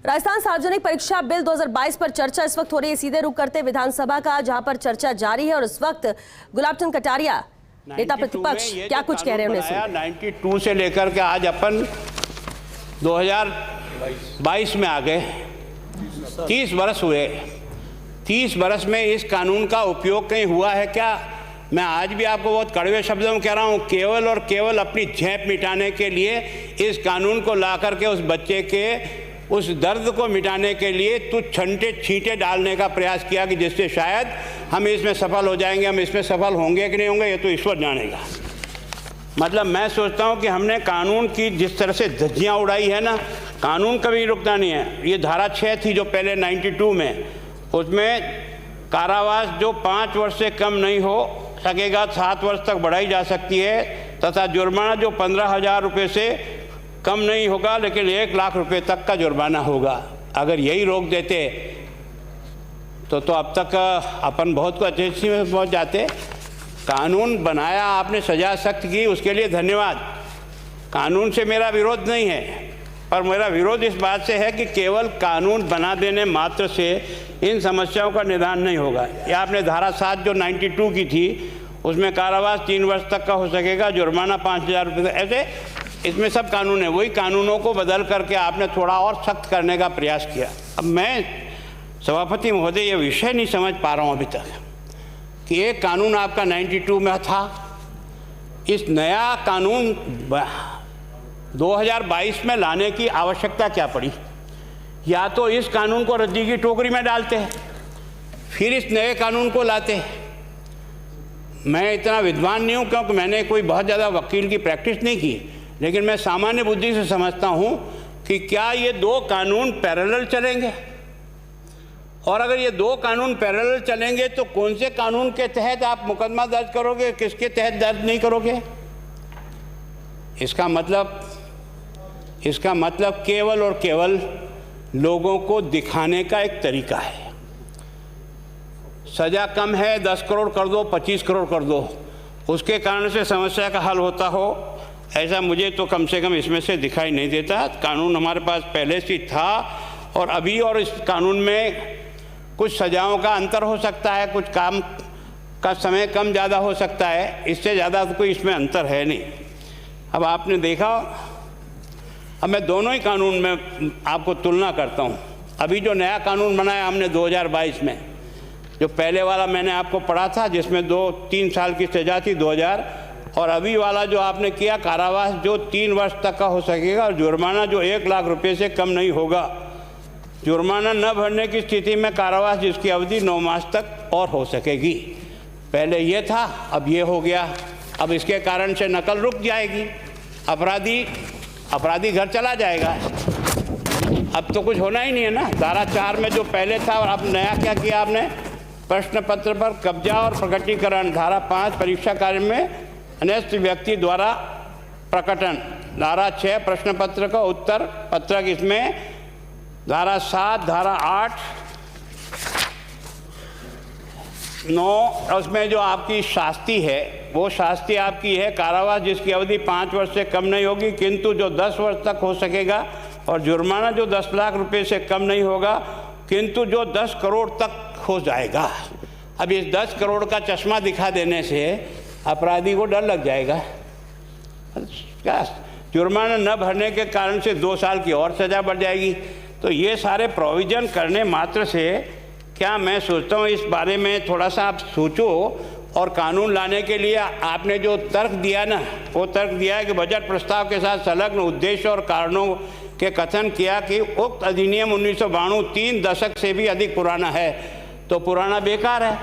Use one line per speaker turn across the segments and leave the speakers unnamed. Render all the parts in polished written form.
राजस्थान सार्वजनिक परीक्षा बिल 2022 पर चर्चा इस वक्त हो रही है। सीधे रुख करते विधानसभा का, जहां पर चर्चा जारी है और इस वक्त गुलाब चंद कटारिया नेता प्रतिपक्ष क्या कुछ कह रहे हैं उन्हें
92 से लेकर के आज अपन 2022 में आ गए। 30 बरस हुए। 30 बरस में इस कानून का उपयोग कहीं हुआ है क्या? मैं आज भी आपको बहुत कड़वे शब्दों में कह रहा हूँ, केवल और केवल अपनी झेप मिटाने के लिए इस कानून को ला करके उस बच्चे के उस दर्द को मिटाने के लिए तो छींटे डालने का प्रयास किया कि जिससे शायद हम इसमें सफल हो जाएंगे। हम इसमें सफल होंगे कि नहीं होंगे ये तो ईश्वर जानेगा। मतलब मैं सोचता हूँ कि हमने कानून की जिस तरह से धज्जियाँ उड़ाई है ना, कानून कभी रुकता नहीं है। ये धारा 6 थी जो पहले 92 में, उसमें कारावास जो 5 वर्ष से कम नहीं हो सकेगा 7 वर्ष तक बढ़ाई जा सकती है, तथा जुर्माना जो 15,000 रुपये से कम नहीं होगा लेकिन 1 लाख रुपए तक का जुर्माना होगा। अगर यही रोक देते तो अब तक अपन बहुत को अच्छी में पहुँच जाते। कानून बनाया आपने, सजा सख्त की, उसके लिए धन्यवाद। कानून से मेरा विरोध नहीं है, पर मेरा विरोध इस बात से है कि केवल कानून बना देने मात्र से इन समस्याओं का निदान नहीं होगा। या आपने धारा 7 जो 92 की थी उसमें कारावास 3 वर्ष तक का हो सकेगा, जुर्माना 5,000 रुपये, ऐसे इसमें सब कानून है। वही कानूनों को बदल करके आपने थोड़ा और सख्त करने का प्रयास किया। अब मैं सभापति महोदय ये विषय नहीं समझ पा रहा हूँ अभी तक कि एक कानून आपका 92 में था, इस नया कानून 2022 में लाने की आवश्यकता क्या पड़ी? या तो इस कानून को रद्दी की टोकरी में डालते हैं फिर इस नए कानून को लाते। मैं इतना विद्वान नहीं हूँ क्योंकि मैंने कोई बहुत ज़्यादा वकील की प्रैक्टिस नहीं की, लेकिन मैं सामान्य बुद्धि से समझता हूँ कि क्या ये 2 कानून पैरेलल चलेंगे, और अगर ये 2 कानून पैरेलल चलेंगे तो कौन से कानून के तहत आप मुकदमा दर्ज करोगे, किसके तहत दर्ज नहीं करोगे? इसका मतलब केवल और केवल लोगों को दिखाने का एक तरीका है। सज़ा कम है 10 करोड़ कर दो, 25 करोड़ कर दो, उसके कारण से समस्या का हल होता हो, ऐसा मुझे तो कम से कम इसमें से दिखाई नहीं देता। कानून हमारे पास पहले से था और अभी, और इस कानून में कुछ सजाओं का अंतर हो सकता है, कुछ काम का समय कम ज़्यादा हो सकता है, इससे ज़्यादा तो कोई इसमें अंतर है नहीं। अब आपने देखा, अब मैं दोनों ही कानून में आपको तुलना करता हूँ। अभी जो नया कानून बनाया हमने 2022 में, जो पहले वाला मैंने आपको पढ़ा था जिसमें 2-3 साल की सज़ा थी 2000, और अभी वाला जो आपने किया कारावास जो 3 वर्ष तक का हो सकेगा और जुर्माना जो 1 लाख रुपए से कम नहीं होगा। जुर्माना न भरने की स्थिति में कारावास जिसकी अवधि 9 मास तक और हो सकेगी। पहले ये था, अब ये हो गया। अब इसके कारण से नकल रुक जाएगी, अपराधी घर चला जाएगा। अब तो कुछ होना ही नहीं है ना। धारा 4 में जो पहले था और अब नया क्या किया आपने, प्रश्न पत्र पर कब्जा और प्रकटीकरण। धारा 5 परीक्षा कार्य में अनस्त व्यक्ति द्वारा प्रकटन। धारा 6 प्रश्न पत्र का उत्तर पत्रक, इसमें धारा 7, धारा 8, 9 उसमें जो आपकी शास्ति है वो शास्ति आपकी है कारावास जिसकी अवधि 5 वर्ष से कम नहीं होगी किंतु जो 10 वर्ष तक हो सकेगा, और जुर्माना जो 10 लाख रुपए से कम नहीं होगा किंतु जो 10 करोड़ तक हो जाएगा। अब इस 10 करोड़ का चश्मा दिखा देने से अपराधी को डर लग जाएगा। जुर्माना न भरने के कारण से 2 साल की और सज़ा बढ़ जाएगी। तो ये सारे प्रोविज़न करने मात्र से क्या, मैं सोचता हूँ इस बारे में थोड़ा सा आप सोचो। और कानून लाने के लिए आपने जो तर्क दिया ना, वो तर्क दिया है कि बजट प्रस्ताव के साथ संलग्न उद्देश्य और कारणों के कथन किया कि उक्त अधिनियम 1992 3 दशक से भी अधिक पुराना है। तो पुराना बेकार है,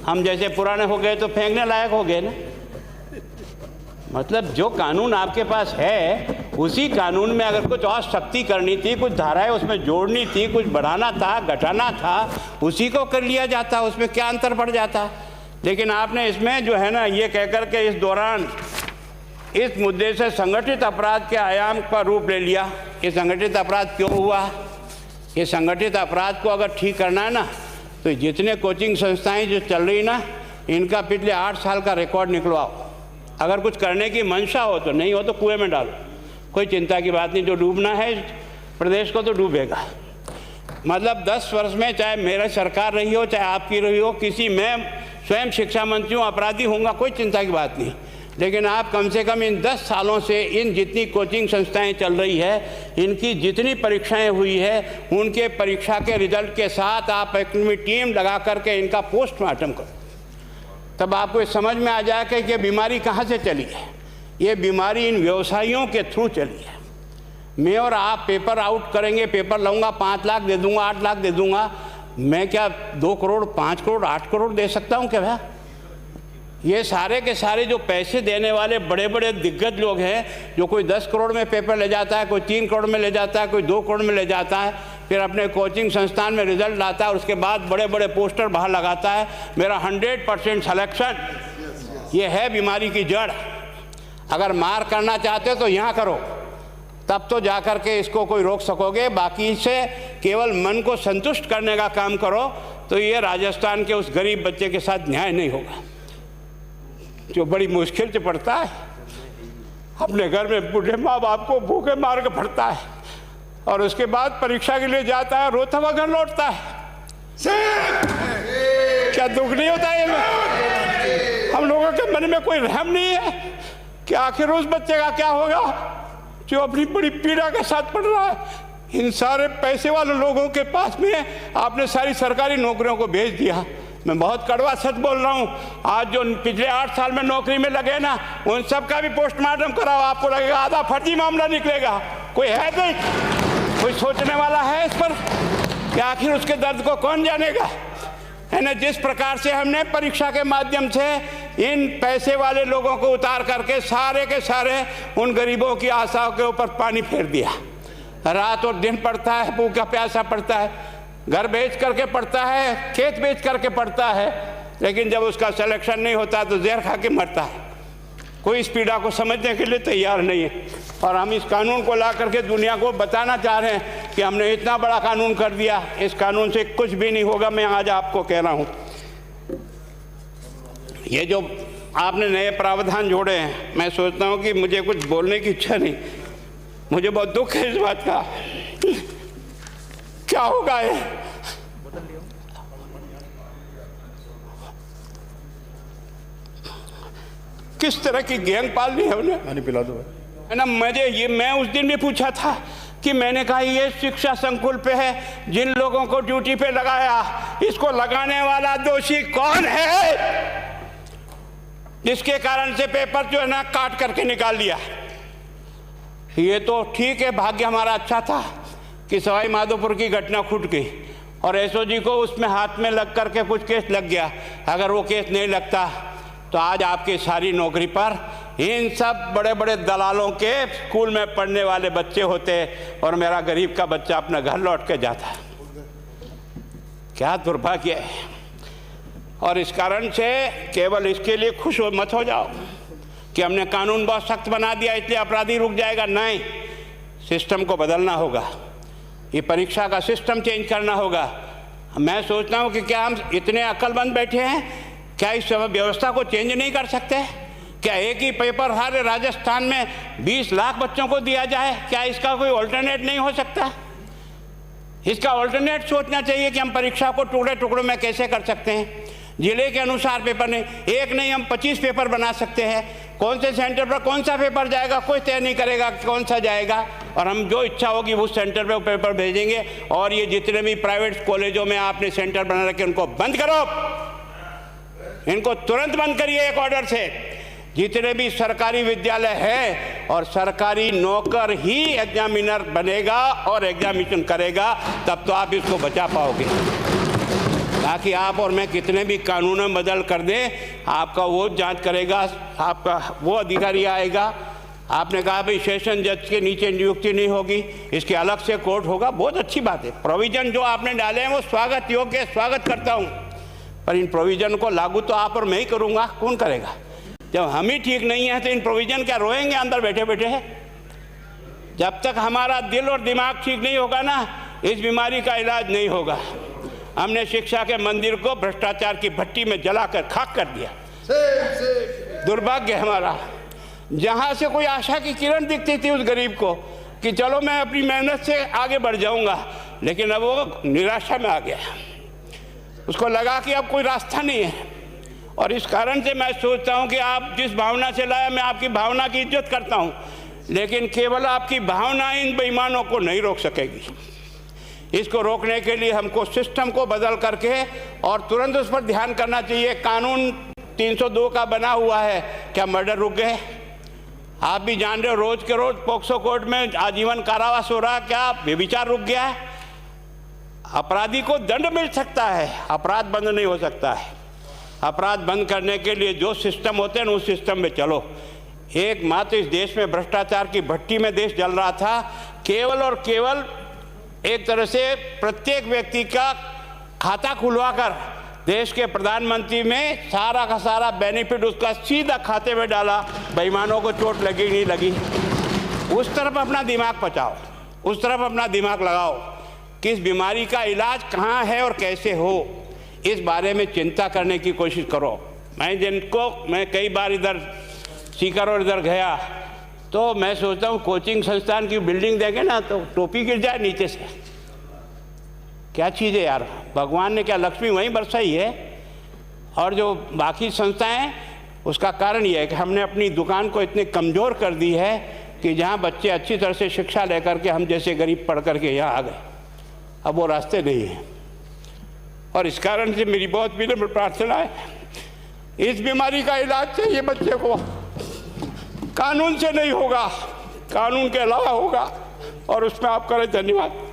हम जैसे पुराने हो गए तो फेंकने लायक हो गए ना। मतलब जो कानून आपके पास है उसी कानून में अगर कुछ और सख्ती करनी थी, कुछ धाराएं उसमें जोड़नी थी, कुछ बढ़ाना था, घटाना था, उसी को कर लिया जाता, उसमें क्या अंतर पड़ जाता। लेकिन आपने इसमें जो है ना ये कह कर के इस दौरान इस मुद्दे से संगठित अपराध के आयाम का रूप ले लिया। ये संगठित अपराध क्यों हुआ? ये संगठित अपराध को अगर ठीक करना है ना तो जितने कोचिंग संस्थाएं जो चल रही ना, इनका पिछले 8 साल का रिकॉर्ड निकलवाओ। अगर कुछ करने की मंशा हो तो, नहीं हो तो कुएं में डालो, कोई चिंता की बात नहीं। जो डूबना है प्रदेश को तो डूबेगा। मतलब 10 वर्ष में चाहे मेरी सरकार रही हो चाहे आपकी रही हो, किसी मैं स्वयं शिक्षा मंत्री हूँ, अपराधी होऊंगा, कोई चिंता की बात नहीं। लेकिन आप कम से कम इन 10 सालों से इन जितनी कोचिंग संस्थाएं चल रही है, इनकी जितनी परीक्षाएं हुई है, उनके परीक्षा के रिजल्ट के साथ आप एक टीम लगा करके इनका पोस्टमार्टम करो, तब आपको समझ में आ जाएगा कि ये बीमारी कहाँ से चली है। ये बीमारी इन व्यवसायियों के थ्रू चली है। मैं और आप पेपर आउट करेंगे, पेपर लाऊंगा, 5 लाख दे दूंगा, 8 लाख दे दूंगा, मैं क्या 2 करोड़ 5 करोड़ 8 करोड़ दे सकता हूँ क्या? भैया ये सारे के सारे जो पैसे देने वाले बड़े बड़े दिग्गज लोग हैं, जो कोई 10 करोड़ में पेपर ले जाता है, कोई 3 करोड़ में ले जाता है, कोई 2 करोड़ में ले जाता है, फिर अपने कोचिंग संस्थान में रिजल्ट लाता है और उसके बाद बड़े बड़े पोस्टर बाहर लगाता है, मेरा 100% सिलेक्शन। ये है बीमारी की जड़। अगर मार करना चाहते हो तो यहाँ करो, तब तो जा कर के इसको कोई रोक सकोगे। बाकी से केवल मन को संतुष्ट करने का काम करो तो ये राजस्थान के उस गरीब बच्चे के साथ न्याय नहीं होगा, जो बड़ी मुश्किल से पढ़ता है, अपने घर में बूढ़े माँ बाप को भूखे मार के पढ़ता है और उसके बाद परीक्षा के लिए जाता है, रोता हुआ घर लौटता है। क्या दुख नहीं होता है? हम लोगों के मन में कोई रहम नहीं है कि आखिर उस बच्चे का क्या होगा जो अपनी बड़ी पीड़ा के साथ पढ़ रहा है। इन सारे पैसे वाले लोगों के पास में आपने सारी सरकारी नौकरियों को भेज दिया। मैं बहुत कड़वा सच बोल रहा हूँ। आज जो पिछले 8 साल में नौकरी में लगे ना, उन सब का भी पोस्टमार्टम कराओ, आपको लगेगा आधा फर्जी मामला निकलेगा। कोई है नहीं, कोई सोचने वाला है इस पर कि आखिर उसके दर्द को कौन जानेगा, है ना। जिस प्रकार से हमने परीक्षा के माध्यम से इन पैसे वाले लोगों को उतार करके सारे के सारे उन गरीबों की आशाओं के ऊपर पानी फेर दिया। रात और दिन पढ़ता है, भूखा प्यासा पढ़ता है, घर बेच करके पढ़ता है, खेत बेच करके पढ़ता है, लेकिन जब उसका सिलेक्शन नहीं होता तो जहर खा के मरता है। कोई इस पीड़ा को समझने के लिए तैयार नहीं है। और हम इस कानून को ला करके दुनिया को बताना चाह रहे हैं कि हमने इतना बड़ा कानून कर दिया, इस कानून से कुछ भी नहीं होगा। मैं आज आपको कह रहा हूँ, ये जो आपने नए प्रावधान जोड़े हैं, मैं सोचता हूँ कि मुझे कुछ बोलने की इच्छा नहीं, मुझे बहुत दुख है इस बात का। क्या होगा ये? किस तरह की गैंग पालनी है उन्हें?
पानी पिला दो
है ना। मैं उस दिन भी पूछा था कि मैंने कहा ये शिक्षा संकुल पे है, जिन लोगों को ड्यूटी पे लगाया, इसको लगाने वाला दोषी कौन है, जिसके कारण से पेपर जो है ना काट करके निकाल दिया। ये तो ठीक है, भाग्य हमारा अच्छा था कि सवाई माधोपुर की घटना छूट गई और एसओजी को उसमें हाथ में लग करके कुछ केस लग गया। अगर वो केस नहीं लगता तो आज आपकी सारी नौकरी पर इन सब बड़े बड़े दलालों के स्कूल में पढ़ने वाले बच्चे होते और मेरा गरीब का बच्चा अपना घर लौट के जाता। क्या दुर्भाग्य है। और इस कारण से केवल इसके लिए खुश मत हो जाओ कि हमने कानून बहुत सख्त बना दिया इसलिए अपराधी रुक जाएगा। नहीं, सिस्टम को बदलना होगा, ये परीक्षा का सिस्टम चेंज करना होगा। मैं सोचता हूँ कि क्या हम इतने अक्लमंद बैठे हैं, क्या इस व्यवस्था को चेंज नहीं कर सकते? क्या एक ही पेपर सारे राजस्थान में 20 लाख बच्चों को दिया जाए? क्या इसका कोई ऑल्टरनेट नहीं हो सकता? इसका ऑल्टरनेट सोचना चाहिए कि हम परीक्षा को टुकड़े टुकड़ों में कैसे कर सकते हैं। जिले के अनुसार पेपर नहीं, एक नहीं हम 25 पेपर बना सकते हैं। कौन से सेंटर पर कौन सा पेपर जाएगा कोई तय नहीं करेगा कौन सा जाएगा, और हम जो इच्छा होगी उस सेंटर पे वो पेपर भेजेंगे। और ये जितने भी प्राइवेट कॉलेजों में आपने सेंटर बना रखे उनको बंद करो, इनको तुरंत बंद करिए एक ऑर्डर से। जितने भी सरकारी विद्यालय है और सरकारी नौकर ही एग्जामिनर बनेगा और एग्जामिनेशन करेगा, तब तो आप इसको बचा पाओगे। ताकि आप और मैं कितने भी कानून बदल कर दें, आपका वो जांच करेगा, आपका वो अधिकारी आएगा। आपने कहा भाई सेशन जज के नीचे नियुक्ति नहीं होगी, इसके अलग से कोर्ट होगा, बहुत अच्छी बात है। प्रोविजन जो आपने डाले हैं वो स्वागत योग्य, स्वागत करता हूँ, पर इन प्रोविजन को लागू तो आप और मैं ही करूँगा, कौन करेगा? जब हम ही ठीक नहीं है तो इन प्रोविजन क्या रोएंगे अंदर बैठे बैठे? जब तक हमारा दिल और दिमाग ठीक नहीं होगा ना, इस बीमारी का इलाज नहीं होगा। हमने शिक्षा के मंदिर को भ्रष्टाचार की भट्टी में जलाकर खाक कर दिया। दुर्भाग्य हमारा, जहाँ से कोई आशा की किरण दिखती थी उस गरीब को, कि चलो मैं अपनी मेहनत से आगे बढ़ जाऊंगा, लेकिन अब वो निराशा में आ गया। उसको लगा कि अब कोई रास्ता नहीं है। और इस कारण से मैं सोचता हूं कि आप जिस भावना से लाया, मैं आपकी भावना की इज्जत करता हूं, लेकिन केवल आपकी भावना इन बेईमानों को नहीं रोक सकेगी। इसको रोकने के लिए हमको सिस्टम को बदल करके और तुरंत उस पर ध्यान करना चाहिए। कानून 302 का बना हुआ है, क्या मर्डर रुक गए? आप भी जान रहे हो, रोज के रोज पोक्सो कोर्ट में आजीवन कारावास हो रहा, क्या व्यभिचार रुक गया है? अपराधी को दंड मिल सकता है, अपराध बंद नहीं हो सकता है। अपराध बंद करने के लिए जो सिस्टम होते हैं उस सिस्टम में चलो। एकमात्र इस देश में भ्रष्टाचार की भट्टी में देश जल रहा था, केवल और केवल एक तरह से प्रत्येक व्यक्ति का खाता खुलवाकर देश के प्रधानमंत्री में सारा का सारा बेनिफिट उसका सीधा खाते में डाला। बेईमानों को चोट लगी नहीं लगी। उस तरफ अपना दिमाग बचाओ, उस तरफ अपना दिमाग लगाओ कि इस बीमारी का इलाज कहाँ है और कैसे हो, इस बारे में चिंता करने की कोशिश करो। मैं कई बार इधर सीकर और इधर गया तो मैं सोचता हूँ कोचिंग संस्थान की बिल्डिंग देंगे ना तो टोपी गिर जाए नीचे से। क्या चीज़ है यार, भगवान ने क्या लक्ष्मी वहीं बरसाई है। और जो बाकी संस्थाएं हैं उसका कारण ये है कि हमने अपनी दुकान को इतनी कमज़ोर कर दी है कि जहाँ बच्चे अच्छी तरह से शिक्षा लेकर के हम जैसे गरीब पढ़ करके यहाँ आ गए, अब वो रास्ते नहीं हैं। और इस कारण से मेरी बहुत विनम्र प्रार्थना है, इस बीमारी का इलाज चाहिए बच्चे को, कानून से नहीं होगा, कानून के अलावा होगा। और उसमें आपका धन्यवाद।